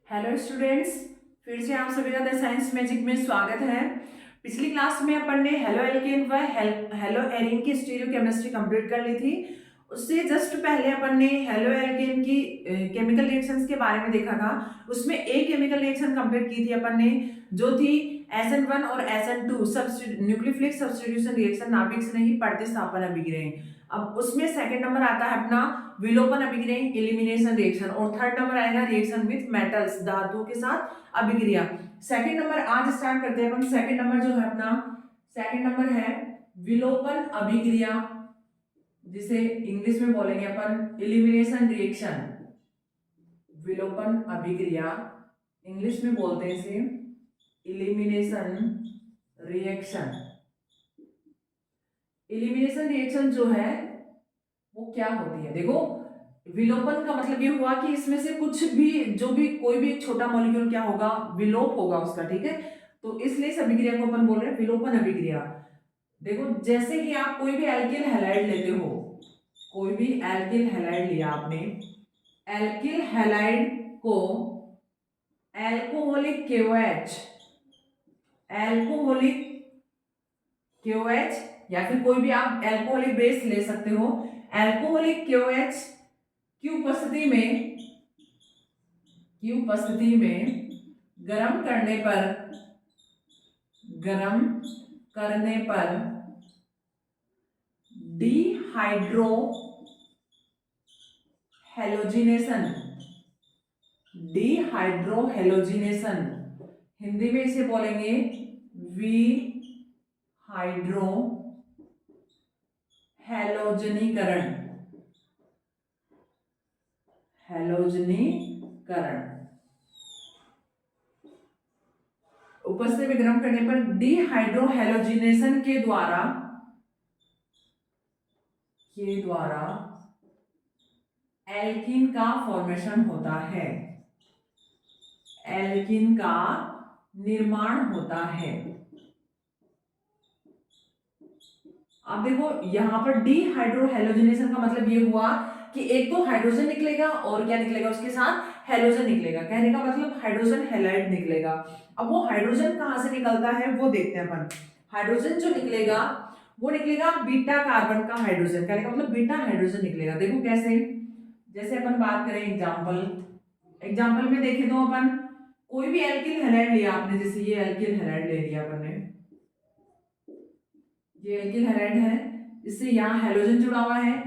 Hello students, फिर से आप सभी का द साइंस मैजिक में स्वागत है। पिछली क्लास में अपन ने हेलो एल्केन व हेलो एरीन की स्टीरियोकेमिस्ट्री कंप्लीट कर ली थी। उससे जस्ट पहले अपन ने हेलो एल्केन की केमिकल रिएक्शंस के बारे में देखा था। उसमें एक केमिकल रिएक्शन कंप्लीट की थी अपन ने, जो थी SN1 और SN2 न्यूक्लियोफिलिक सब्स्टिट्यूशन रिएक्शन, नाभिक से नहीं प्रतिस्थापन अभिक्रियाएं। अब उसमें सेकंड नंबर आता है अपना विलोपन अभिक्रिया, एलिमिनेशन रिएक्शन, और थर्ड नंबर आएगा रिएक्शन विथ मेटल्स, धातुओं के साथ अभिक्रिया। सेकंड नंबर आज स्टार्ट करते हैं अपन। सेकंड नंबर जो है अपना, सेकंड नंबर है विलोपन अभिक्रिया, जिसे इंग्लिश में बोलेंगे अपन एलिमिनेशन रिएक्शन। विलोपन अभिक्रिया इंग्लिश में बोलते हैं इसे एलिमिनेशन रिएक्शन। एलिमिनेशन रिएक्शन जो है वो क्या होती है, देखो विलोपन का मतलब ये हुआ कि इसमें से कुछ भी, जो भी कोई भी एक छोटा मॉलिक्यूल क्या होगा, विलोप होगा उसका, ठीक है। तो इसलिए इस अभिक्रिया को अपन बोल रहे हैं विलोपन अभिक्रिया। देखो जैसे कि आप कोई भी एल्किल हैलाइड लेते हो, कोई भी एल्किल हैलाइड लिया आपने, एल्किल हैलाइड को एल्कोहलिक KOH, एल्कोहलिक KOH, या फिर कोई भी आप एल्कोहलिक बेस ले सकते हो। एल्कोहलिक KOH की उपस्थिति में गर्म करने पर डिहाइड्रो हेलोजिनेशन, हिंदी में इसे बोलेंगे विहाइड्रो हेलोजनीकरण। उपस्थिति में गर्म करने पर डिहाइड्रो हेलोजिनेशन के द्वारा एल्कीन का फॉर्मेशन होता है, एल्कीन का निर्माण होता है। अब देखो यहां पर डिहाइड्रो हेलोजिनेशन का मतलब ये हुआ कि एक तो हाइड्रोजन निकलेगा और क्या निकलेगा उसके साथ, हेलोजन निकलेगा। कहने का मतलब हाइड्रोजन हैलाइड निकलेगा। अब वो हाइड्रोजन कहां से निकलता है वो देखते हैं अपन। हाइड्रोजन जो निकलेगा वो निकलेगा बीटा कार्बन का हाइड्रोजन, कहने का मतलब बीटा हाइड्रोजन निकलेगा। देखो कैसे, जैसे अपन बात करें एग्जाम्पल में देखें तो अपन कोई भी एल्किल हैलाइड लिया आपने, जैसे ये एल्किल हैलाइड ले लिया अपन ने, ये एल्किल हैलाइड है, इससे यहाँ हेलोजन जुड़ा हुआ है,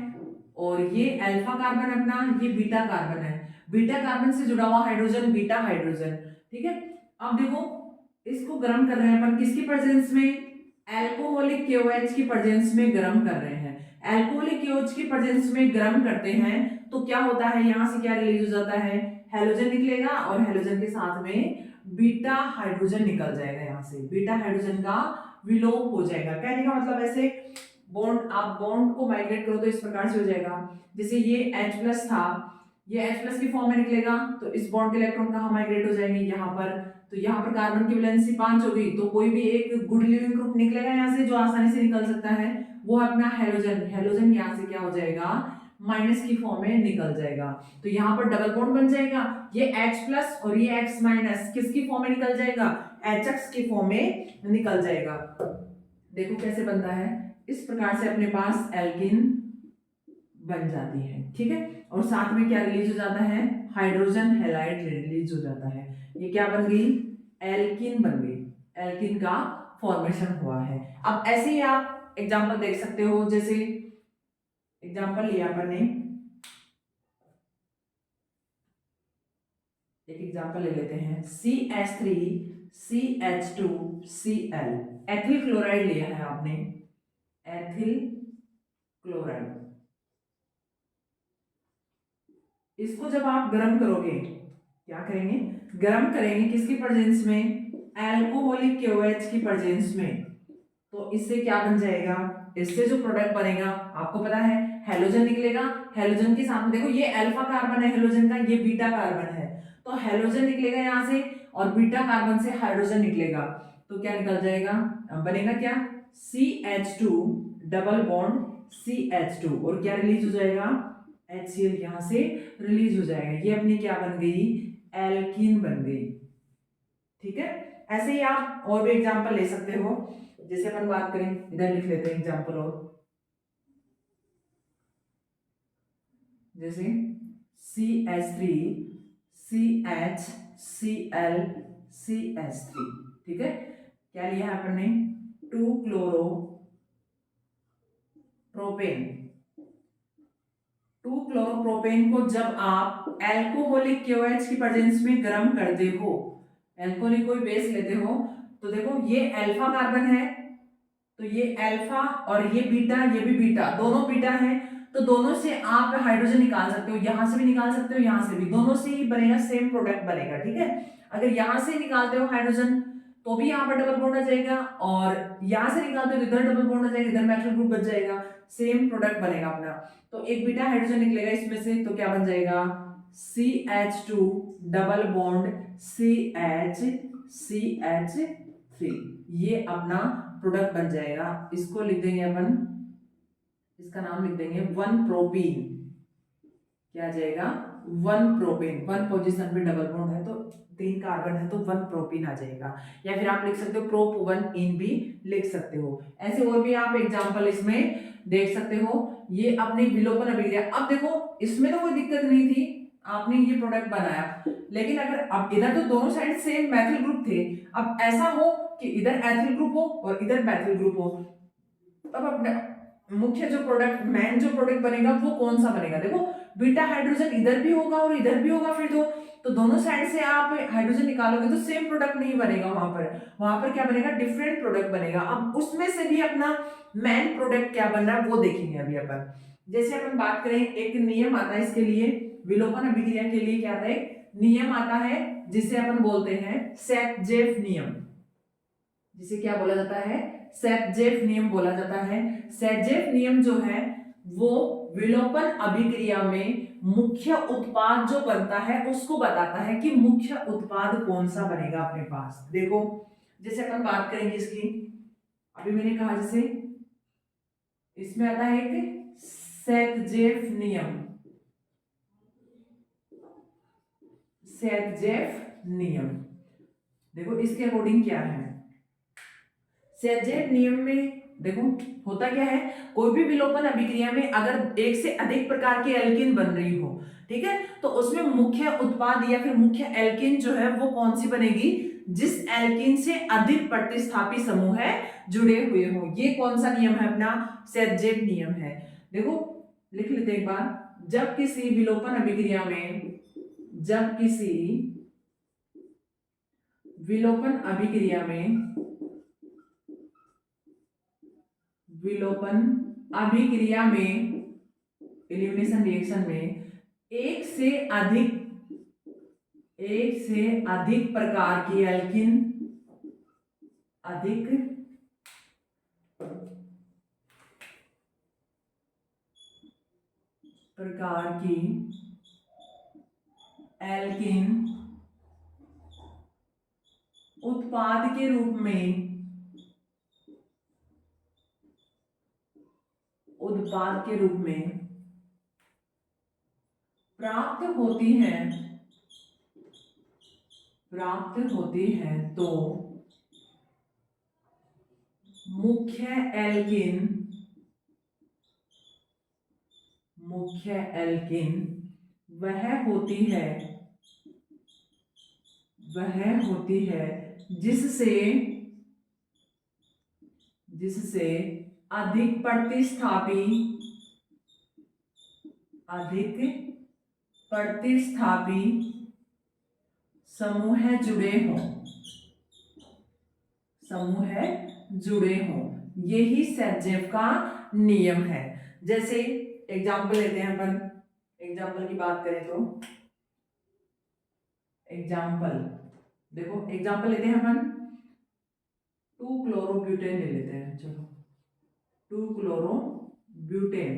और ये अल्फा कार्बन अपना, ये बीटा कार्बन है। बीटा कार्बन से जुड़ा हुआ हाइड्रोजन बीटा हाइड्रोजन, ठीक है। अब देखो इसको गर्म कर रहे हैं अपन किसकी प्रेजेंस में, एल्कोहलिक KOH की प्रेजेंस में गर्म कर रहे हैं। एल्कोहलिक KOH की प्रेजेंस में गर्म करते हैं तो क्या होता है, यहाँ से क्या रिलीज हो जाता है, हेलोजन निकलेगा, और हेलोजन के साथ में बीटा हाइड्रोजन निकल जाएगा। यहाँ से बीटा हाइड्रोजन का विलोप हो जाएगा। कहने का मतलब ऐसे बॉन्ड, आप बॉन्ड को माइग्रेट करो तो इस प्रकार से हो जाएगा। जैसे ये H+ था, ये H+ की फॉर्म में निकलेगा, तो इस बॉन्ड के इलेक्ट्रॉन कहाँ माइग्रेट हो जाएंगे, यहाँ पर। तो यहाँ पर कार्बन की वैलेंसी 5 हो गई, तो कोई भी एक गुड लिविंग ग्रुप निकलेगा यहाँ से जो आसानी से निकल सकता है, वो अपना हेलोजन। हेलोजन यहाँ से क्या हो जाएगा, माइनस की फॉर्म में निकल जाएगा। तो यहाँ पर डबल बॉन्ड बन जाएगा, ये H+ और ये X- किसकी फॉर्म में निकल जाएगा, HX की फॉर्म में निकल जाएगा। देखो कैसे बनता है, इस प्रकार से अपने पास एल्किन बन जाती है, ठीक है। और साथ में क्या रिलीज हो जाता है, हाइड्रोजन हैलाइड रिलीज हो जाता है। ये क्या बन गई, एल्किन बन गई, एल्किन का फॉर्मेशन हुआ है। अब ऐसे ही आप एग्जांपल देख सकते हो, जैसे एग्जांपल लिया अपन ने, एक एग्जांपल ले लेते हैं, CH3CH2Cl, एथिल क्लोराइड लिया है आपने, एथिल क्लोराइड। इसको जब आप गर्म करोगे, क्या करेंगे, गर्म करेंगे किसकी प्रेजेंस में, एल्कोहलिक KOH की प्रेजेंस में, तो इससे क्या बन जाएगा, इससे जो प्रोडक्ट बनेगा आपको पता है, हेलोजन निकलेगा। हेलोजन के साथ में देखो ये अल्फा कार्बन है हेलोजन का, ये बीटा कार्बन है, तो हेलोजन निकलेगा यहाँ से, और बीटा कार्बन से हाइड्रोजन निकलेगा, तो क्या निकल जाएगा, बनेगा क्या, CH2 डबल बॉन्ड CH2, और क्या रिलीज हो जाएगा, HCl यहाँ से रिलीज हो जाएगा। ये अपनी क्या बन गई, एल्कीन बन गई। ठीक है, ऐसे ही आप और भी एग्जांपल ले सकते हो। जैसे अपन बात करें, इधर लिख लेते हैं एग्जांपल और, जैसे CH3 CHCl CH3। ठीक है, क्या लिया है अपन ने, 2 क्लोरो प्रोपेन। 2 क्लोरोप्रोपेन को जब आप एल्कोहलिक KOH की प्रेजेंस में गर्म करते हो, एल्कोहलिक कोई बेस लेते हो, तो देखो ये अल्फा कार्बन है, तो ये अल्फा और ये बीटा, ये भी बीटा, दोनों बीटा है, तो दोनों से आप हाइड्रोजन निकाल सकते हो, यहां से भी निकाल सकते हो, यहां से भी, दोनों से ही बनेगा, सेम प्रोडक्ट बनेगा। ठीक है, अगर यहां से निकालते हो हाइड्रोजन तो भी यहाँ पर डबल बॉन्ड आ जाएगा, और यहां से निकालते हो तो इधर डबल बॉन्ड आ जाएगा, इधर मैथ्यू ग्रुप बच जाएगा, सेम प्रोडक्ट बनेगा अपना। तो एक बीटा हाइड्रोजन निकलेगा इसमें से, तो क्या बन जाएगा, CH2 डबल बॉन्ड CH3, ये अपना प्रोडक्ट बन जाएगा। इसको लिख देंगे अपन, इसका नाम लिख देंगे 1 प्रोपीन। क्या आ जाएगा, 1 प्रोपेन, 1 पोजीशन पे डबल बॉन्ड है तो 3 कार्बन है तो 1 प्रोपीन आ जाएगा। या फिर आप लिख सकते हो प्रोप 1 इन भी लिख सकते हो। ऐसे और भी आप एग्जांपल इसमें देख सकते हो। ये अपनी विलोपन अभिक्रिया, अब देखो इसमें तो कोई दिक्कत नहीं थी, आपने ये प्रोडक्ट बनाया, लेकिन अगर अब इधर तो दोनों साइड सेम मैथिल ग्रुप थे, अब ऐसा हो कि इधर एथिल ग्रुप हो और इधर मैथिल ग्रुप हो, तब अपने मुख्य जो प्रोडक्ट, मेन जो प्रोडक्ट बनेगा वो कौन सा बनेगा, देखो बीटा हाइड्रोजन इधर भी होगा और इधर भी होगा, फिर तो दोनों साइड से आप हाइड्रोजन निकालोगे तो सेम प्रोडक्ट नहीं बनेगा, वहां पर क्या बनेगा, डिफरेंट प्रोडक्ट बनेगा। अब उसमें से भी अपना मेन प्रोडक्ट क्या बन रहा है वो देखेंगे अभी अपन। जैसे अपन बात करें, एक नियम आता है इसके लिए, विलोपन अभिक्रिया के लिए क्या आता है, नियम आता है जिसे अपन बोलते हैं सेट-जेफ नियम। जिसे क्या बोला जाता है, सेट-जेफ नियम बोला जाता है। सेट-जेफ नियम जो है वो विलोपन अभिक्रिया में मुख्य उत्पाद जो बनता है उसको बताता है कि मुख्य उत्पाद कौन सा बनेगा अपने पास। देखो जैसे अपन बात करेंगे इसकी, अभी मैंने कहा जैसे इसमें आता है एक सेट-जेफ नियम, सेट-जेफ नियम। देखो इसके अकॉर्डिंग क्या है, सेट-जेफ नियम में देखो होता क्या है, कोई भी विलोपन अभिक्रिया में अगर एक से अधिक प्रकार की एल्कीन बन रही हो, ठीक है, तो उसमें मुख्य उत्पाद या फिर मुख्य एल्कीन जो है वो कौन सी बनेगी, जिस एल्कीन से अधिक प्रतिस्थापी समूह है जुड़े हुए हो। ये कौन सा नियम है अपना, सेट-जेफ नियम है। देखो लिख लेते एक बार, जब किसी विलोपन अभिक्रिया में, जब किसी विलोपन अभिक्रिया में, विलोपन अभिक्रिया में, एलिमिनेशन रिएक्शन में एक से अधिक प्रकार की एल्कीन, अधिक प्रकार की एल्कीन उत्पाद के रूप में, उत्पाद के रूप में प्राप्त होती है तो मुख्य एल्कीन वह होती है जिससे अधिक प्रतिस्थापी समूह जुड़े हों। यही सेट-जेफ का नियम है। जैसे एग्जाम्पल लेते हैं अपन, एग्जाम्पल की बात करें तो एग्जाम्पल देखो, एग्जाम्पल लेते हैं अपन 2 क्लोरोब्यूटेन ले लेते हैं, चलो 2 क्लोरोब्यूटेन।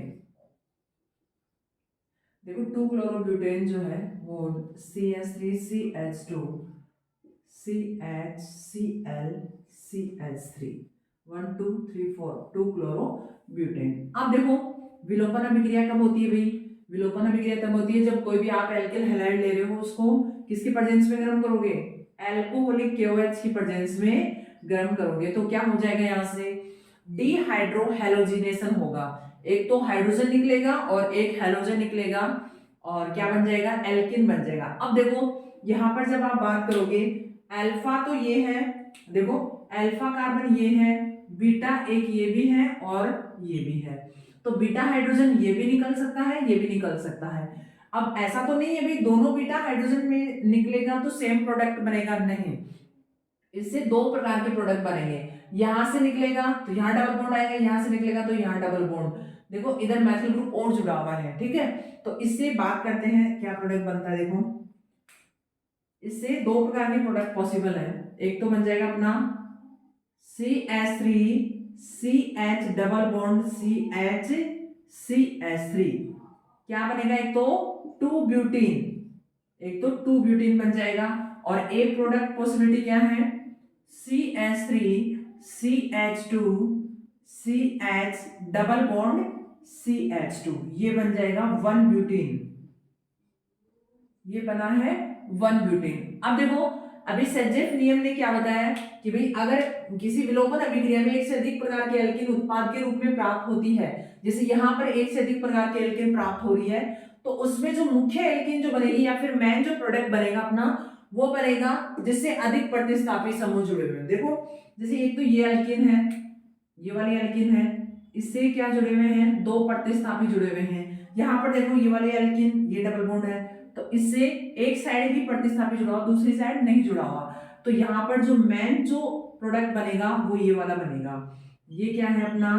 देखो 2 क्लोरोब्यूटेन जो है वो CH3 CH2 CHCl CH3 1 2 3 4 2 chlorobutane. अब देखो विलोपन अभिक्रिया कब होती है भाई, विलोपन अभिक्रिया तब होती है जब कोई भी आप एल्किल हैलाइड ले रहे हो उसको किसकी प्रेजेंस में गर्म करोगे, एल्कोहलिक KOH की प्रेजेंस में गर्म करोगे तो क्या हो जाएगा, यहाँ से डिहाइड्रो हैलोजिनेशन होगा, एक तो हाइड्रोजन निकलेगा और एक हैलोजन निकलेगा और क्या बन जाएगा, एल्किन बन जाएगा। अब देखो यहाँ पर जब आप बात करोगे अल्फा तो ये है, देखो अल्फा कार्बन ये है, बीटा एक ये भी है और ये भी है, तो बीटा हाइड्रोजन ये भी निकल सकता है, ये भी निकल सकता है। अब ऐसा तो नहीं है भाई दोनों बीटा हाइड्रोजन में निकलेगा तो सेम प्रोडक्ट बनेगा, नहीं, इससे दो प्रकार के प्रोडक्ट बनेंगे, यहां से निकलेगा तो यहाँ डबल बॉन्ड आएगा, यहां से निकलेगा तो यहाँ डबल बॉन्ड, देखो इधर मैथिल ग्रुप और जुड़ा हुआ है, ठीक है। तो इससे बात करते हैं क्या प्रोडक्ट बनता है, देखो इससे दो प्रकार के प्रोडक्ट पॉसिबल है, एक तो बन जाएगा अपना CH3 CH double bond CH CH3, क्या बनेगा, एक तो 2 ब्यूटीन, एक तो 2 ब्यूटीन बन जाएगा, और एक प्रोडक्ट पॉसिबिलिटी क्या है, CH3 CH2 CH double bond CH2, ये बन जाएगा 1 ब्यूटीन, ये बना है 1 ब्यूटीन। अब देखो अभी सेजेफ नियम ने क्या बताया कि भाई अगर किसी विलोपन अभिक्रिया में एक से अधिक प्रकार के एल्किन उत्पाद के रूप में प्राप्त होती है, जैसे यहाँ पर एक से अधिक प्रकार के एल्किन प्राप्त हो रही है, तो उसमें जो मुख्य एल्किन जो बनेगी या फिर मेन जो प्रोडक्ट बनेगा अपना वो बनेगा जिससे अधिक प्रतिस्थापी समूह जुड़े हुए हैं। देखो जैसे एक तो ये एल्किन है, ये वाली एल्किन है, इससे क्या जुड़े हुए हैं, दो प्रतिस्थापी जुड़े हुए हैं। यहाँ पर देखो ये वाली एल्किन, ये डबल बॉन्ड है, तो इससे एक साइड ही प्रतिस्थापी जुड़ा हुआ, दूसरी साइड नहीं जुड़ा हुआ, तो यहाँ पर जो मेन जो प्रोडक्ट बनेगा वो ये वाला बनेगा, ये क्या है अपना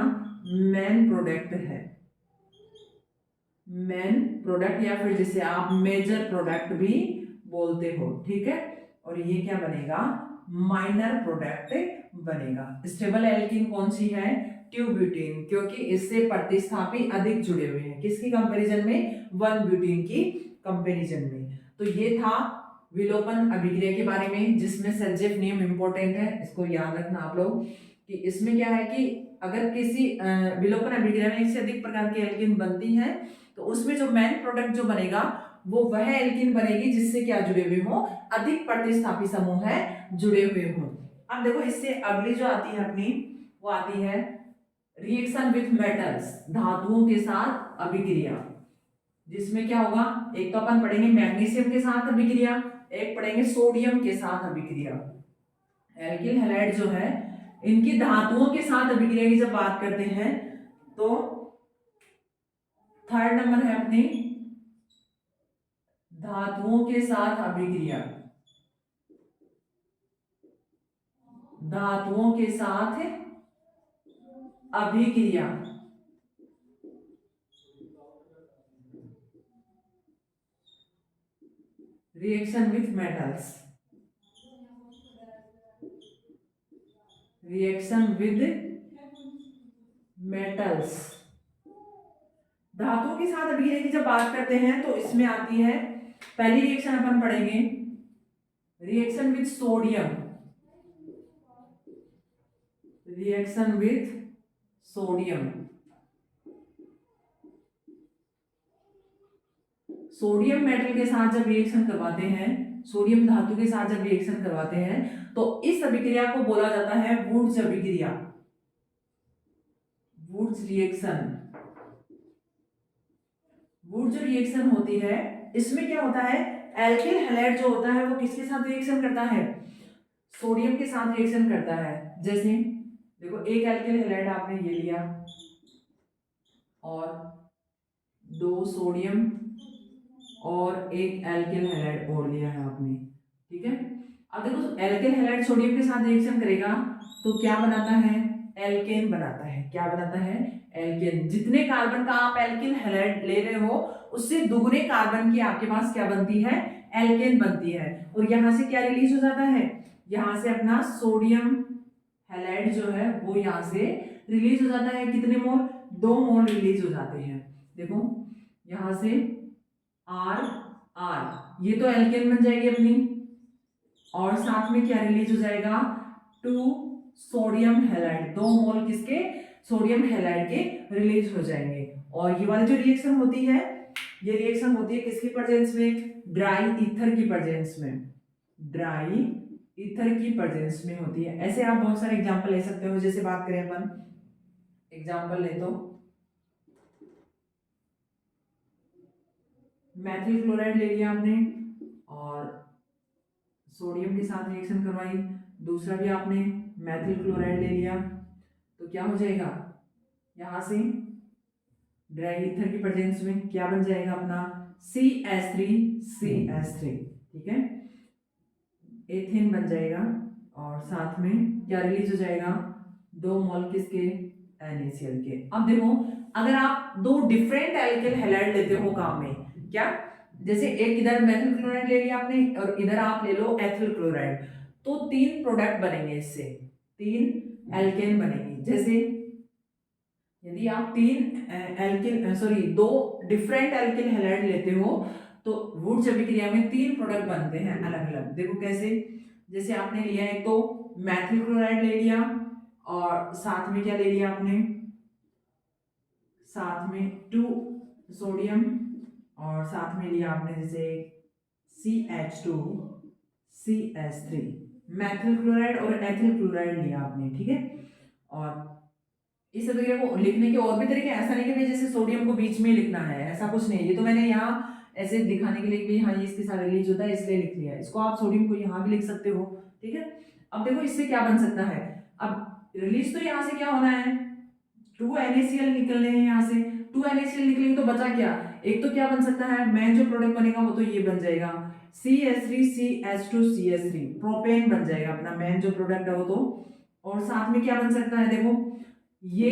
मेन प्रोडक्ट है, मेन प्रोडक्ट या फिर जिसे आप मेजर प्रोडक्ट भी बोलते हो, ठीक है। और ये क्या बनेगा, माइनर प्रोडक्ट बनेगा। स्टेबल एल्कीन कौन सी है, ट्यूब्यूटेन, क्योंकि इससे प्रतिस्थापी अधिक जुड़े हुए हैं, किसकी कंपैरिजन में, 1 ब्यूटेन की कंपैरिजन में। तो ये था विलोपन अभिक्रिया के बारे में जिसमें सेल्जेफ नियम इंपॉर्टेंट है, इसको याद रखना आप लोग कि इसमें क्या है कि अगर किसी विलोपन अभिक्रिया में एक से अधिक प्रकार की एल्कीन बनती है तो उसमें जो मेन प्रोडक्ट जो बनेगा वो वह एल्कीन बनेगी जिससे क्या जुड़े हुए हो, अधिक प्रतिस्थापी समूह है जुड़े हुए हो। अब देखो इससे अगली जो आती है अपनी वो आती है रिएक्शन विथ मेटल्स, धातुओं के साथ अभिक्रिया, जिसमें क्या होगा, एक तो अपन पढ़ेंगे मैग्नीशियम के साथ अभिक्रिया, एक पढ़ेंगे सोडियम के साथ अभिक्रिया। एल्किल हैलाइड जो है इनकी धातुओं के साथ अभिक्रिया की जब बात करते हैं तो थर्ड नंबर है अपनी धातुओं के साथ अभिक्रिया, धातुओं के साथ अभिक्रिया, reaction with metals, reaction with metals, धातुओं के साथ अभिक्रिया की जब बात करते हैं तो इसमें आती है पहली रिएक्शन अपन पढ़ेंगे reaction with sodium, reaction with sodium, sodium metal के साथ जब रिएक्शन करवाते हैं, सोडियम धातु के साथ जब रिएक्शन करवाते हैं तो इस अभिक्रिया को बोला जाता है वुड्स अभिक्रिया, वुड्स रिएक्शन। वुड्स जो रिएक्शन होती है इसमें क्या होता है, एल्किल हैलाइड जो होता है वो किसके साथ रिएक्शन करता है, सोडियम के साथ रिएक्शन करता है। जैसे देखो एक एल्किल हैलाइड आपने ये लिया और 2 सोडियम और एक एल्किल हैलाइड और लिया है आपने, ठीक है। अब देखो एल्किल हैलाइड सोडियम के साथ रिएक्शन करेगा तो क्या बनाता है, एल्केन बनाता है, क्या बनाता है, एल्केन। जितने कार्बन का आप एल्किल हैलाइड ले रहे हो उससे दुगने कार्बन की आपके पास क्या बनती है, एल्केन बनती है। और यहाँ से क्या रिलीज हो जाता है, यहाँ से अपना सोडियम हैलाइड जो है वो यहाँ से रिलीज हो जाता है, कितने मोल, 2 मोल रिलीज हो जाते हैं। देखो यहाँ से आर आर, ये तो एल्केन बन जाएगी अपनी, और साथ में क्या रिलीज हो जाएगा, 2 सोडियम हैलाइड, 2 मोल किसके, सोडियम हैलाइड के रिलीज हो जाएंगे। और ये वाली जो रिएक्शन होती है ये रिएक्शन होती है किसकी प्रेजेंस में, ड्राई ईथर की प्रेजेंस में, ड्राई ईथर की प्रेजेंस में होती है। ऐसे आप बहुत सारे एग्जांपल ले सकते हो, जैसे बात करें अपन एग्जांपल ले तो मैथिल क्लोराइड ले लिया आपने और सोडियम के साथ रिएक्शन करवाई, दूसरा भी आपने मैथिल क्लोराइड ले लिया, तो क्या हो जाएगा, यहां से ड्राई ईथर की प्रेजेंस में क्या बन जाएगा अपना CH3, ठीक है, एथेन बन जाएगा और साथ में क्या रिलीज हो जाएगा, 2 मोल किसके, NaCl के। अब देखो अगर आप दो डिफरेंट एल्किल हैलाइड लेते हो काम में, क्या जैसे एक इधर मेथिल क्लोराइड ले लिया आपने और इधर आप ले लो एथिल क्लोराइड, तो 3 प्रोडक्ट बनेंगे, इससे 3 एल्केन बनेंगे। जैसे यदि आप 2 डिफरेंट एल्किल हैलाइड लेते हो तो वुड्स अभिक्रिया में 3 प्रोडक्ट बनते हैं अलग अलग। देखो कैसे, जैसे आपने लिया एक तो मैथिल क्लोराइड ले लिया और साथ में क्या ले लिया आपने, साथ में 2 सोडियम और साथ में लिया आपने जैसे CH2 CH3, मैथिल क्लोराइड और एथिल क्लोराइड लिया आपने, ठीक है। और इस तरीके को लिखने के और भी तरीके, ऐसा नहीं कि भाई जैसे सोडियम को बीच में लिखना है, ऐसा कुछ नहीं। ये तो मैंने यहाँ ऐसे दिखाने के लिए कि हाँ ये इसके साथ रिलीज होता है इसलिए लिख लिया, इसको आप सोडियम को यहाँ भी लिख सकते हो, ठीक है। अब देखो इससे क्या बन सकता है, अब रिलीज तो यहाँ से क्या होना है, 2 NaCl निकलने हैं, यहाँ से 2 NaCl निकलेंगे तो बचा क्या, एक तो क्या बन सकता है, मेन जो प्रोडक्ट बनेगा वो तो ये बन जाएगा CH3 CH2 CH3, प्रोपेन बन जाएगा अपना मेन जो प्रोडक्ट है वो तो। और साथ में क्या बन सकता है, देखो ये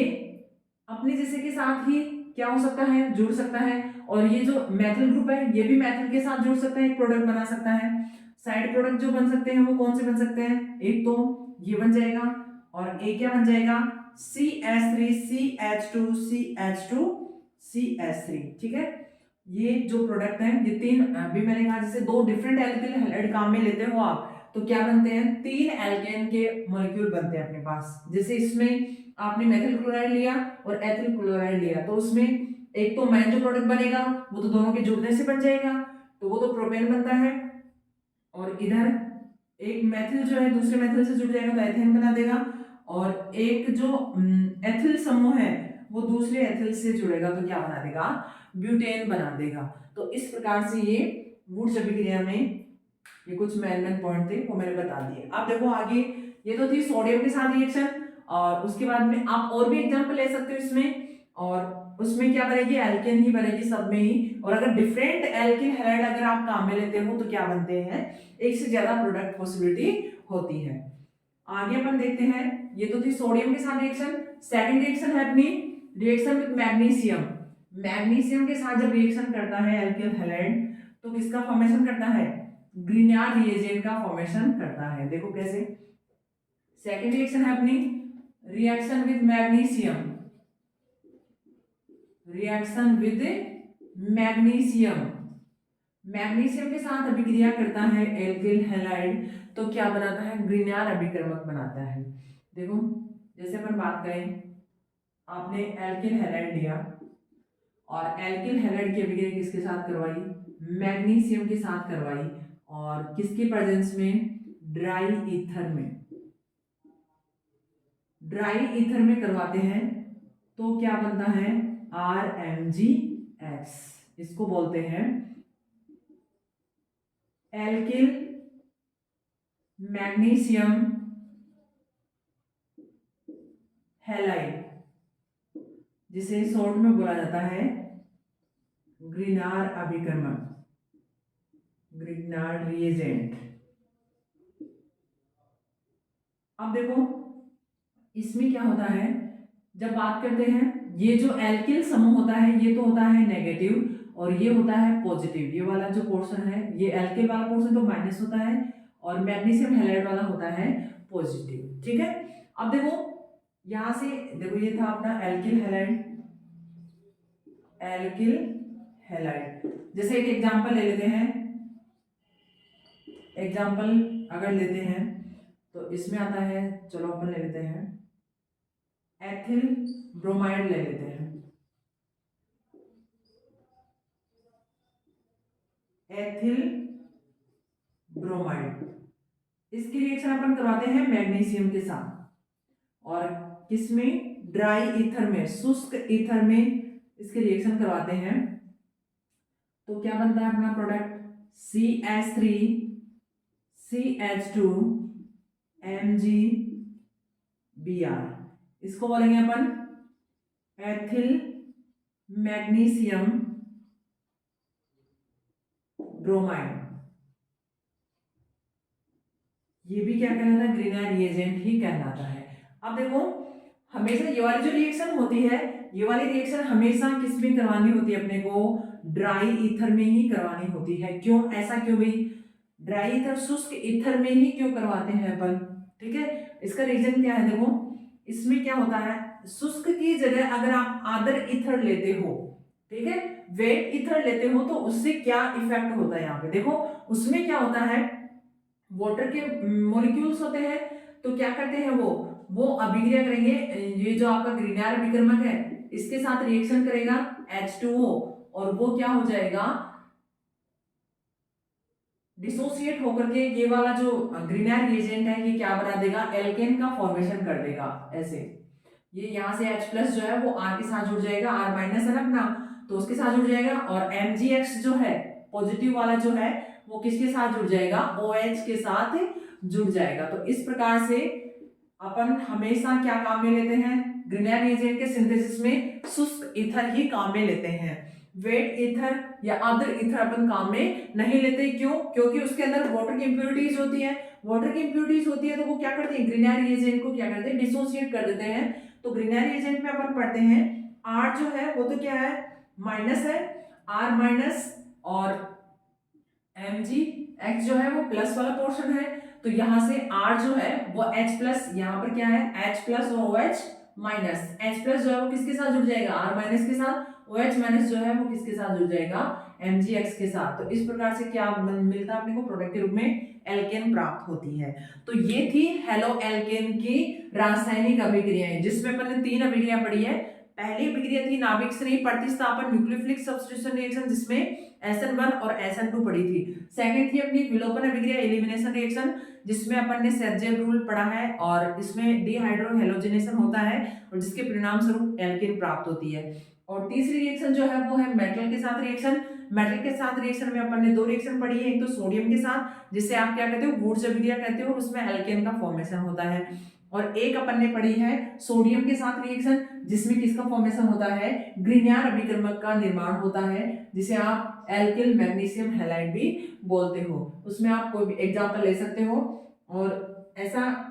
अपने जैसे के साथ ही क्या हो सकता है, जुड़ सकता है, और ये जो मैथिल ग्रुप है ये भी मैथिल के साथ जुड़ सकता है, एक प्रोडक्ट बना सकता है। साइड प्रोडक्ट जो बन सकते हैं वो कौन से बन सकते हैं, एक तो ये बन जाएगा और एक क्या बन जाएगा CH3 CH2 CH2 CH3, ठीक है। ये जो प्रोडक्ट है ये 3, अभी मैंने कहा जैसे 2 डिफरेंट एल्किल हैलाइड काम में लेते हो आप तो क्या बनते हैं, 3 एल्केन के मॉलिक्यूल बनते हैं अपने पास। जैसे इसमें आपने मेथिल क्लोराइड लिया और एथिल क्लोराइड लिया तो उसमें एक तो मेन जो प्रोडक्ट बनेगा वो तो दोनों के जुड़ने से बन जाएगा, तो वो तो प्रोपेन बनता है, और इधर एक मेथिल जो है दूसरे मेथिल से जुड़ जाएगा तो एथेन बना देगा, और एक जो एथिल समूह है वो दूसरे एथिल से जुड़ेगा तो क्या बना देगा, ब्यूटेन बना देगा। तो इस प्रकार से ये वुड्स अभिक्रिया में ये कुछ मेन पॉइंट थे वो मैंने बता दिए। अब देखो आगे, ये तो थी सोडियम के साथ रिएक्शन, और उसके बाद में आप और भी एग्जांपल ले सकते हो इसमें, और उसमें क्या बनेगी, एल्केन ही बनेगी सब में ही। और अगर डिफरेंट एल्किल हैलाइड अगर आप काम में लेते हो तो क्या बनते हैं, एक से ज्यादा प्रोडक्ट पॉसिबिलिटी होती है। आगे अपन देखते हैं, ये तो थी सोडियम के साथ रिएक्शन। सेकंड रिएक्शन है अपनी रिएक्शन विद मैग्नीशियम। मैग्नीशियम के साथ जब रिएक्शन करता है एल्किल हैलाइड तो किसका फॉर्मेशन करता है, ग्रिग्नार्ड रिएजेंट का फॉर्मेशन करता है। देखो कैसे, सेकंड रिएक्शन है अपनी reaction with magnesium, reaction with magnesium, magnesium के साथ अभिक्रिया करता है एल्किल हैलाइड तो क्या बनाता है, ग्रिग्नार्ड अभिकर्मक बनाता है। देखो जैसे अपन बात करें, आपने एल्किल हैलाइड लिया और एल्किल हैलाइड की अभिक्रिया किसके साथ करवाई, मैग्नीशियम के साथ करवाई, और किसके प्रेजेंस में, ड्राई ईथर में, ड्राई ईथर में करवाते हैं तो क्या बनता है, RMgX, इसको बोलते हैं एल्किल मैग्नीशियम हैलाइड, जिसे शॉर्ट में बोला जाता है ग्रिग्नार्ड अभिकर्मक, ग्रिग्नार्ड रिएजेंट। अब देखो इसमें क्या होता है, जब बात करते हैं ये जो एल्किल समूह होता है ये तो होता है नेगेटिव और ये होता है पॉजिटिव, ये वाला जो पोर्शन है ये एल्किल वाला पोर्शन तो माइनस होता है और मैग्नीशियम हैलाइड वाला होता है पॉजिटिव, ठीक है। अब देखो यहां से देखो ये था अपना एल्किल हैलाइड, एल्किल हैलाइड। जैसे एक एग्जांपल ले लेते हैं, एग्जांपल अगर लेते हैं तो इसमें आता है, चलो अपन ले लेते हैं एथिल ब्रोमाइड ले लेते हैं, एथिल ब्रोमाइड। इसकी रिएक्शन अपन करवाते हैं मैग्नीशियम के साथ, और किसमें, ड्राई ईथर में, शुष्क ईथर में इसके रिएक्शन करवाते हैं। तो क्या बनता है अपना प्रोडक्ट, CH3 CH2 MgBr। इसको बोलेंगे अपन एथिल मैग्नीशियम ब्रोमाइड। ये भी क्या कहलाता है, ग्रीनर रिएजेंट ही कहलाता है। अब देखो, हमेशा ये वाली जो रिएक्शन होती है, ये वाली रिएक्शन हमेशा किस में करवानी होती है अपने को, ड्राई ईथर में ही करवानी होती है। क्यों, ऐसा क्यों भाई, ड्राई ईथर शुष्क ईथर में ही क्यों करवाते हैं अपन, ठीक है। इसका रीजन क्या है, देखो इसमें क्या होता है, शुष्क की जगह अगर आप आदर ईथर लेते हो, ठीक है, वेट ईथर लेते हो, तो उससे क्या इफेक्ट होता है यहाँ पे देखो। उसमें क्या होता है, वाटर के मॉलिक्यूल्स होते हैं, तो क्या करते हैं वो अभिक्रिया करेंगे, ये जो आपका ग्रीनर अभिकर्मक है इसके साथ रिएक्शन करेगा H2O, और वो क्या हो जाएगा, डिसोसिएट होकर के ये वाला जो ग्रीनर रिएजेंट है ये क्या बना देगा, एल्केन का फॉर्मेशन कर देगा। ऐसे ये यहाँ से H+ जो है वो R के साथ जुड़ जाएगा, R- है ना अपना, तो उसके साथ जुड़ जाएगा, और MgX जो है पॉजिटिव वाला जो है वो किसके साथ जुड़ जाएगा, OH के साथ जुड़ जाएगा। तो इस प्रकार से अपन हमेशा क्या काम में लेते हैं, ग्रीनर रिएजेंट के सिंथेसिस में शुष्क ईथर ही काम में लेते हैं, वेट ईथर या अदर ईथर अपन काम में नहीं लेते। क्यों, क्योंकि उसके अंदर वाटर की इंप्योरिटीज होती है, वाटर की इंप्योरिटीज होती है तो वो क्या करते हैं, ग्रीनर रिएजेंट को क्या करते हैं, डिसोसिएट कर देते हैं। तो ग्रीनर रिएजेंट में अपन पढ़ते हैं R जो है वो तो क्या है, माइनस है, R-, और MgX जो है वो प्लस वाला पोर्शन है। तो यहाँ से R जो है वो H+, यहाँ पर क्या है H+ और OH-। H+ जो है वो किसके साथ जुड़ जाएगा, R- के साथ, OH- जो है वो किसके साथ जुड़ जाएगा, MgX के साथ। तो इस प्रकार से क्या मिलता है अपने को, प्रोडक्ट के रूप में एल्केन प्राप्त होती है। तो ये थी हेलो एल्केन की रासायनिक अभिक्रियाएं, जिसमें अपन ने 3 अभिक्रिया पढ़ी है। पहली अभिक्रिया थी नाभिक स्नेही प्रतिस्थापन न्यूक्लियोफिलिक सब्स्टिट्यूशन रिएक्शन, जिसमें SN1 और SN2 पढ़ी थी। सेकंड थी अपनी विलोपन अभिक्रिया एलिमिनेशन रिएक्शन, जिसमें अपन ने सेर्जेव रूल पढ़ा है, और इसमें डिहाइड्रोहेलोजिनेशन होता है और जिसके परिणाम स्वरूप एल्केन प्राप्त होती है। और तीसरी रिएक्शन जो है वो है मेटल के साथ रिएक्शन। मेटल के साथ रिएक्शन में अपन ने 2 रिएक्शन पढ़ी है, एक तो सोडियम के साथ जिसे आप क्या कहते हो, वुड्स अभिक्रिया कहते हो, उसमें एल्केन का फॉर्मेशन होता है, और एक अपन ने पढ़ी है सोडियम के साथ रिएक्शन, जिसमें किसका फॉर्मेशन होता है, ग्रिग्नार्ड अभिकर्मक का निर्माण होता है, जिसे आप एल्किल मैग्नीशियम हैलाइड भी बोलते हो। उसमें आप कोई भी एग्जांपल ले सकते हो। और ऐसा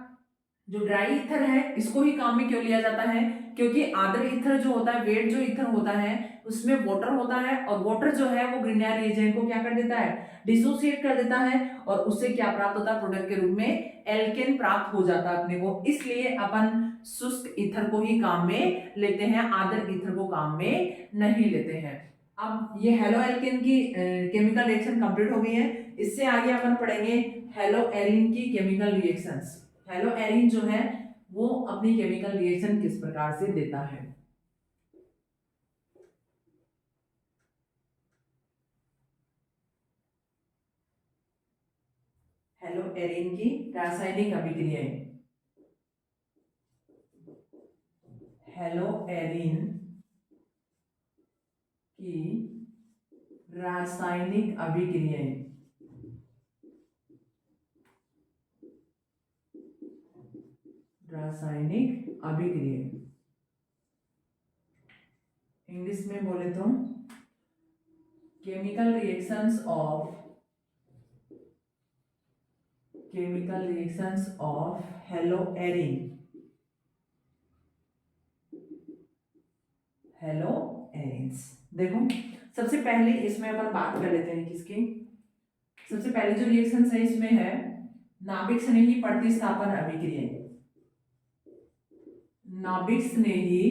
जो ड्राई ईथर है इसको ही काम में क्यों लिया जाता है, क्योंकि आर्द्र ईथर जो होता है, वेट जो ईथर होता है उसमें वाटर होता है, और वाटर जो है वो ग्रीनर रिएजेंट को क्या कर देता है, डिसोसिएट कर देता है, और उससे क्या प्राप्त होता है, प्रोडक्ट के रूप में एल्केन प्राप्त हो जाता है अपने को। इसलिए अपन शुष्क ईथर को ही काम में लेते हैं, आर्द्र ईथर को काम में नहीं लेते हैं। अब ये हेलो एल्केन की केमिकल रिएक्शन कंप्लीट हो गई है। इससे आगे अपन पढ़ेंगे हेलो एरिन की केमिकल रिएक्शंस। हेलो एरिन जो है वो अपनी केमिकल रिएक्शन किस प्रकार से देता है। हेलो एरिन की रासायनिक अभिक्रियाएं। हेलो एरिन की रासायनिक अभिक्रियाएं। रासायनिक अभिक्रिया इंग्लिश में बोले तो chemical reactions of hello Erin. Hello arenes. देखो सबसे पहले इसमें अपन बात कर लेते हैं किसकी। सबसे पहले जो रिएक्शन है इसमें है नाभिक स्नेही प्रतिस्थापन अभिक्रिया। नाभिक स्नेही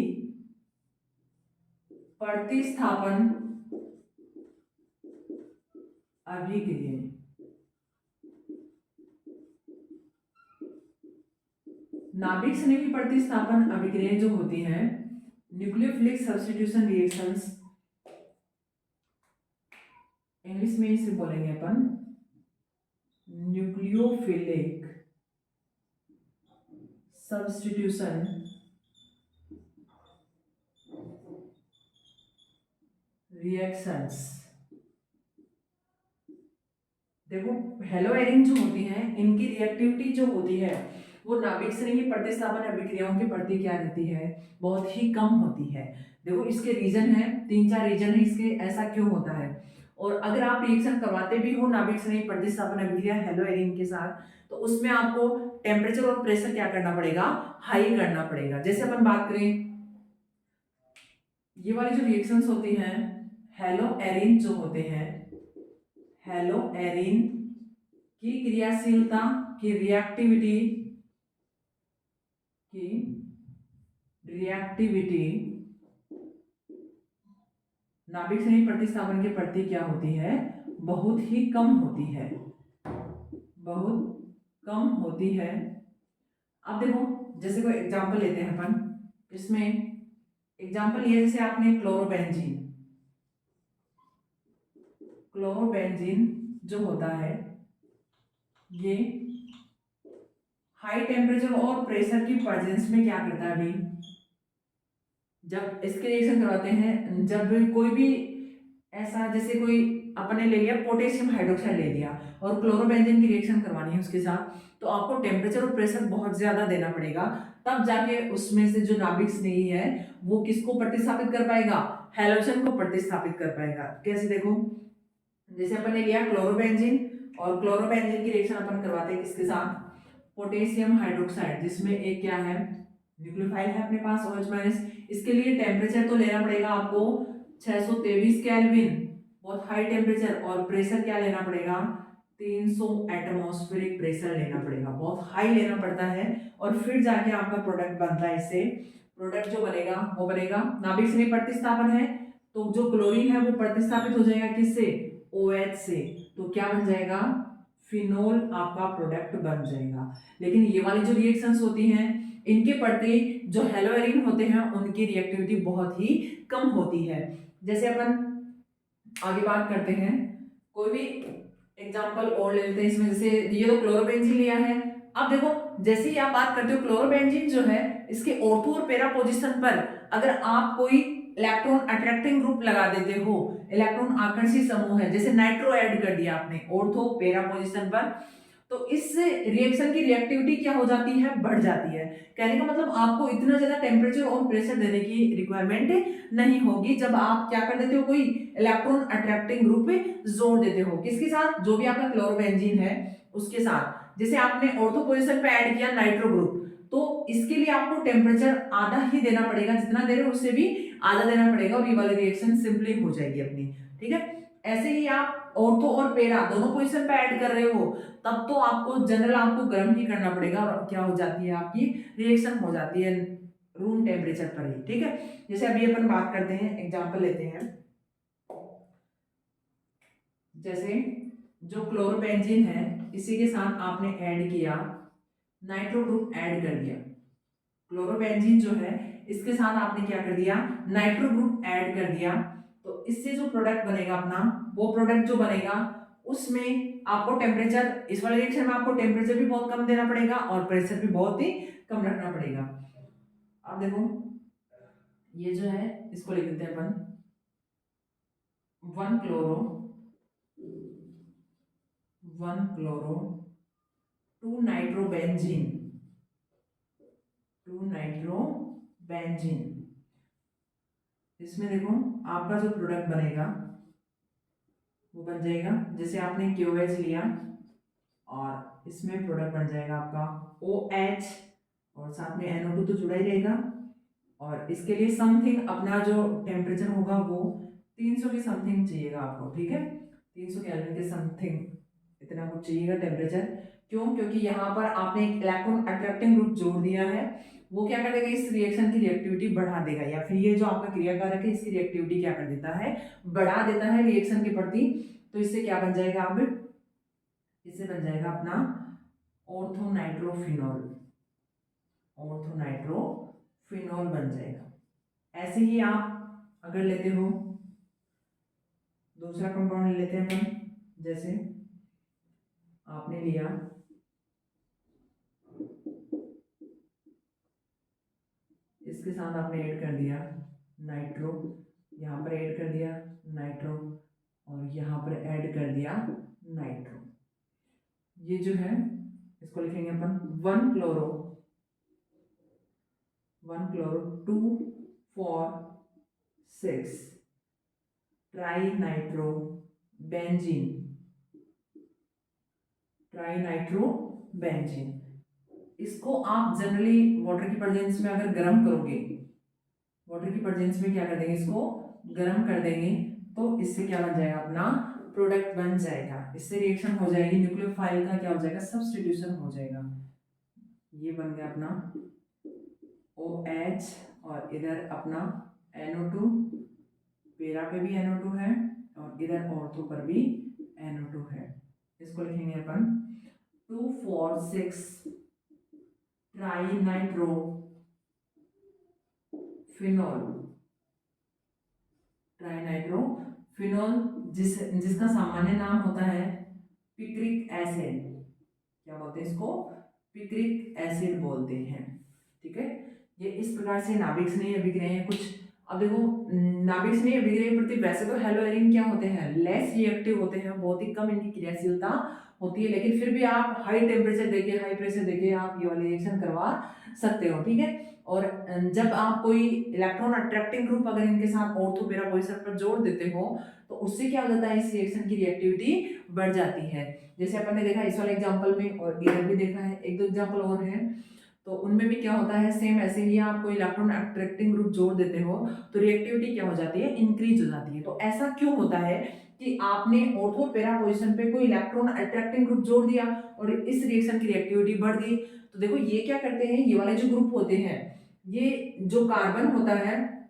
प्रतिस्थापन अभिक्रिया। नाभिक स्नेही प्रतिस्थापन अभिक्रियाएं जो होती हैं न्यूक्लियोफिलिक सब्स्टिट्यूशन रिएक्शंस, इंग्लिश इसमें इसे बोलेंगे अपन न्यूक्लियोफिलिक सब्स्टिट्यूशन रिएक्शंस। देखो हेलोएरिन जो होती हैं इनकी रिएक्टिविटी जो होती है वो नाभिक श्रेणी प्रतिस्थापन अभिक्रियाओं के प्रति क्या रहती है, बहुत ही कम होती है। देखो इसके रीजन है, 3-4 रीजन है इसके, ऐसा क्यों होता है। और अगर आप रिएक्शन करवाते भी हो नाभिक श्रेणी प्रतिस्थापन अभिक्रिया हेलोएरिन के साथ, तो उसमें आपको टेम्परेचर और प्रेशर क्या करना पड़ेगा, हाई करना पड़ेगा। जैसे अपन बात करें ये वाली जो रिएक्शंस होती हैं, हेलोएरिन जो होते हैं, हेलोएरिन की क्रियाशीलता की रिएक्टिविटी नाभिक श्रेणी प्रतिस्थापन के प्रति क्या होती है, बहुत ही कम होती है, बहुत कम होती है। अब देखो जैसे कोई एग्जांपल लेते हैं अपन, इसमें एग्जांपल ये जैसे आपने क्लोरोबेंजीन जो होता है ये हाई टेम्परेचर और प्रेशर की प्रेजेंस में क्या करता है, अभी जब इसके रिएक्शन करवाते हैं, जब कोई भी ऐसा जैसे कोई अपने ले लिया पोटेशियम हाइड्रोक्साइड ले लिया और क्लोरोबेंजीन की रिएक्शन करवानी है उसके साथ, तो आपको टेम्परेचर और प्रेशर बहुत ज्यादा देना पड़ेगा, तब जाके उसमें से जो नाभिक स्नेही है वो किसको प्रतिस्थापित कर पाएगा, हैलोजन को प्रतिस्थापित कर पाएगा। कैसे देखो जैसे अपन ने लिया क्लोरोबेंजीन और क्लोरोबेंजीन की रिएक्शन अपन करवाते हैं किसके साथ, पोटेशियम हाइड्रोक्साइड, जिसमें एक क्या है न्यूक्लियोफाइल है अपने पास OH-। इसके लिए टेम्परेचर तो लेना पड़ेगा आपको 623 केल्विन, बहुत हाई टेम्परेचर, और प्रेशर क्या लेना पड़ेगा 300 एटमॉस्फेरिक प्रेशर लेना पड़ेगा, बहुत हाई लेना पड़ता है। और फिर जाके आपका प्रोडक्ट बनता है। इससे प्रोडक्ट जो बनेगा वो बनेगा, नाभिक श्रेणी प्रतिस्थापन है तो जो क्लोरीन है वो प्रतिस्थापित हो जाएगा किससे, OH से, तो क्या बन जाएगा, फिनोल आपका प्रोडक्ट बन जाएगा। लेकिन ये वाली जो रिएक्शंस होती हैं इनके प्रति जो हेलोएरिन होते हैं उनकी रिएक्टिविटी बहुत ही कम होती है। जैसे अपन आगे बात करते हैं, कोई भी एग्जांपल और ले लेते हैं इसमें, जैसे ये तो क्लोरोबेंजीन लिया है। अब देखो जैसे ही आप बात करते हो क्लोरोबेंजीन जो है इसके ऑर्थो और पैरा पोजीशन पर अगर आप कोई इलेक्ट्रॉन अट्रैक्टिंग ग्रुप लगा देते हो, इलेक्ट्रॉन आकर्षी समूह है, जैसे नाइट्रो ऐड कर दिया आपने ऑर्थो पैरा पोजीशन पर, तो इस रिएक्शन की रिएक्टिविटी क्या हो जाती है, बढ़ जाती है। कहने का मतलब आपको इतना ज्यादा टेम्परेचर और प्रेशर देने की रिक्वायरमेंट नहीं होगी जब आप क्या कर देते हो, कोई इलेक्ट्रॉन अट्रैक्टिंग ग्रुप जोड़ देते हो किसके साथ, जो भी आपका क्लोरोबेंजीन है उसके साथ। जैसे आपने ऑर्थो पोजीशन पे ऐड किया नाइट्रो ग्रुप, तो इसके लिए आपको टेम्परेचर आधा ही देना पड़ेगा, जितना दे रहे हो उससे भी आधा देना पड़ेगा, और ये वाली रिएक्शन सिंपली हो जाएगी अपनी। ठीक है, ऐसे ही आप ऑर्थो और पैरा दोनों पोजीशन पे ऐड कर रहे हो, तब तो आपको जनरल आपको गर्म ही करना पड़ेगा, और क्या हो जाती है आपकी रिएक्शन हो जाती है रूम टेम्परेचर पर ही। ठीक है, जैसे अभी अपन बात करते हैं, एग्जांपल लेते हैं, जैसे जो क्लोरोबेंजीन है इसी के साथ आपने ऐड किया नाइट्रो ग्रुप, ऐड कर दिया क्लोरोबेंजीन जो है इसके साथ आपने क्या कर दिया, नाइट्रो ग्रुप ऐड कर दिया, तो इससे जो प्रोडक्ट बनेगा अपना, वो प्रोडक्ट जो बनेगा उसमें आपको टेम्परेचर, इस वाले रिएक्शन में आपको टेम्परेचर भी बहुत कम देना पड़ेगा और प्रेशर भी बहुत ही कम रखना पड़ेगा। अब देखो ये जो है इसको लिख देते हैं अपन 1 क्लोरो 2 नाइट्रोबेंजीन, इसमें देखो आपका जो प्रोडक्ट बनेगा वो बन जाएगा, जैसे आपने KOH लिया और इसमें प्रोडक्ट बन जाएगा आपका OH, और साथ में NO2 तो जुड़ा ही रहेगा, और इसके लिए समथिंग अपना जो टेम्परेचर होगा वो 300 की समथिंग चाहिएगा आपको। ठीक है, 300 केल्विन के समथिंग इतना कुछ चाहिएगा टेम्परेचर। क्यों, क्योंकि यहाँ पर आपने एक इलेक्ट्रॉन अट्रैक्टिंग ग्रुप जोड़ दिया है, वो क्या कर देगा, इस रिएक्शन की रिएक्टिविटी बढ़ा देगा, या फिर ये जो आपका क्रियाकारक है इसकी रिएक्टिविटी क्या कर देता है, बढ़ा देता है रिएक्शन के प्रति। तो इससे क्या बन जाएगा, अब इससे बन जाएगा अपना ऑर्थोनाइट्रोफिनॉल बन जाएगा। ऐसे ही आप अगर लेते हो दूसरा कंपाउंड ले लेते हैं अपन जैसे आपने लिया इसके साथ आपने ऐड कर दिया नाइट्रो, यहाँ पर ऐड कर दिया नाइट्रो और यहाँ पर ऐड कर दिया नाइट्रो। ये जो है इसको लिखेंगे अपन 1 क्लोरो 2,4,6 ट्राई नाइट्रो बेंजीन। इसको आप जनरली वाटर की प्रेजेंस में अगर गर्म करोगे, वाटर की प्रेजेंस में क्या कर देंगे, इसको गर्म कर देंगे तो इससे क्या बन जाएगा, अपना प्रोडक्ट बन जाएगा। इससे रिएक्शन हो जाएगी, न्यूक्लियोफाइल का क्या हो जाएगा, सब्स्टिट्यूशन हो जाएगा। ये बन गया अपना OH और इधर अपना NO2, पेरा पे भी NO2 है और इधर ऑर्थो पर भी NO2 है। इसको लिखेंगे अपन 2,4,6 ट्राई नाइट्रो फिनोल, जिसका सामान्य नाम होता है पिक्रिक एसिड। क्या बोलते हैं इसको, पिक्रिक एसिड बोलते हैं। ठीक है, ये इस प्रकार से नाभिक स्नेही अभिक्रियाएं हैं कुछ। अब देखो नाभिक स्नेही अभिक्रिया के प्रति वैसे तो हेलोएरिन क्या होते हैं, लेस रिएक्टिव होते हैं, बहुत ही कम इनकी क्रियाशीलता होती है, लेकिन फिर भी आप हाई टेम्परेचर देके, हाई प्रेशर देके आप ये वाली रिएक्शन करवा सकते हो। ठीक है, और जब आप कोई इलेक्ट्रॉन अट्रैक्टिंग ग्रुप अगर इनके साथ ऑर्थो पेरा पोजीशन पर जोड़ देते हो तो उससे क्या हो जाता है, इस रिएक्शन की रिएक्टिविटी बढ़ जाती है। जैसे अपन ने देखा इस वाले एग्जांपल में और इधर भी देखा है, एक दो एग्जांपल और हैं, तो उनमें भी क्या होता है, सेम ऐसे ही आप कोई इलेक्ट्रॉन अट्रैक्टिंग ग्रुप जोड़ देते हो तो रिएक्टिविटी क्या हो जाती है, इंक्रीज हो जाती है। तो ऐसा क्यों होता है कि आपने ऑर्थो पेरा पोजीशन पे कोई इलेक्ट्रॉन अट्रैक्टिंग ग्रुप जोड़ दिया और इस रिएक्शन की रिएक्टिविटी बढ़ गई। तो देखो ये क्या करते हैं, ये वाले जो ग्रुप होते हैं, ये जो कार्बन होता है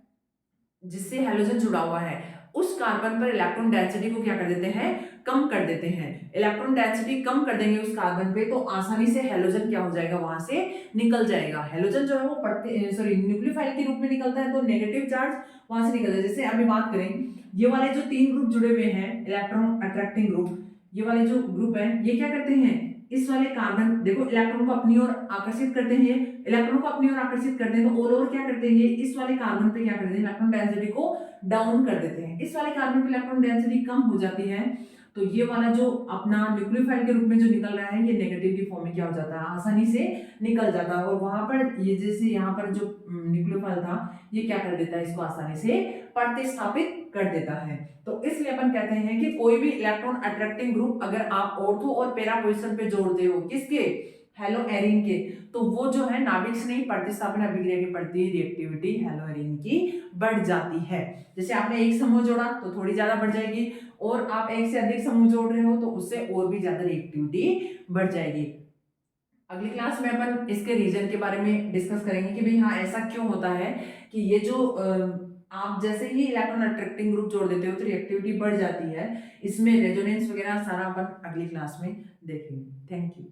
जिससे हैलोजन जुड़ा हुआ है, उस कार्बन पर इलेक्ट्रॉन डेंसिटी को क्या कर देते हैं, कम कर देते हैं। इलेक्ट्रॉन डेंसिटी कम कर देंगे उस कार्बन पे तो आसानी से हैलोजन क्या हो जाएगा, वहां से निकल जाएगा। हैलोजन जो है वो न्यूक्लियोफाइल के रूप में निकलता है, तो नेगेटिव चार्ज वहां से निकल जाए। जैसे अभी बात करें, ये वाले जो 3 ग्रुप जुड़े हुए हैं इलेक्ट्रॉन अट्रैक्टिंग ग्रुप, ये वाले जो ग्रुप है ये क्या करते हैं, इस वाले कार्बन देखो इलेक्ट्रॉन को अपनी ओर आकर्षित करते हैं, इलेक्ट्रॉन को अपनी ओर आकर्षित करते हैं तो ऑल ओवर क्या करते हैं, इस वाले कार्बन पे क्या करते हैं, इलेक्ट्रॉन डेंसिटी को डाउन कर देते हैं। इस वाले कार्बन पे इलेक्ट्रॉन डेंसिटी कम हो जाती है तो ये वाला जो अपना न्यूक्लियोफाइल के रूप में जो निकल रहा है ये नेगेटिव की फॉर्म में क्या हो जाता है, आसानी से निकल जाता है। और वहां पर ये जैसे यहाँ पर जो न्यूक्लियोफाइल था ये क्या कर देता है, इसको आसानी से प्रतिस्थापित कर देता है। तो इसलिए अपन कहते हैं कि कोई भी इलेक्ट्रॉन अट्रैक्टिंग ग्रुप अगर आप ऑर्थो और पेरा पोजीशन पे जोड़ते हो, किसके, हेलोएरिन के, तो वो जो है नाभिक स्नेही प्रतिस्थापन अभिक्रिया के प्रति रिएक्टिविटी हेलोएरिन की बढ़ जाती है। जैसे आपने एक समूह जोड़ा तो थोड़ी ज्यादा बढ़ जाएगी, और आप एक से अधिक समूह जोड़ रहे हो तो उससे और भी ज्यादा रिएक्टिविटी बढ़ जाएगी। अगली क्लास में अपन इसके रीजन के बारे में डिस्कस करेंगे कि भाई हाँ ऐसा क्यों होता है कि ये जो आप जैसे ही इलेक्ट्रॉन अट्रैक्टिंग ग्रुप जोड़ देते हो तो रिएक्टिविटी बढ़ जाती है। इसमें रेजोनेंस वगैरह सारा अपन अगली क्लास में देखेंगे। Thank you.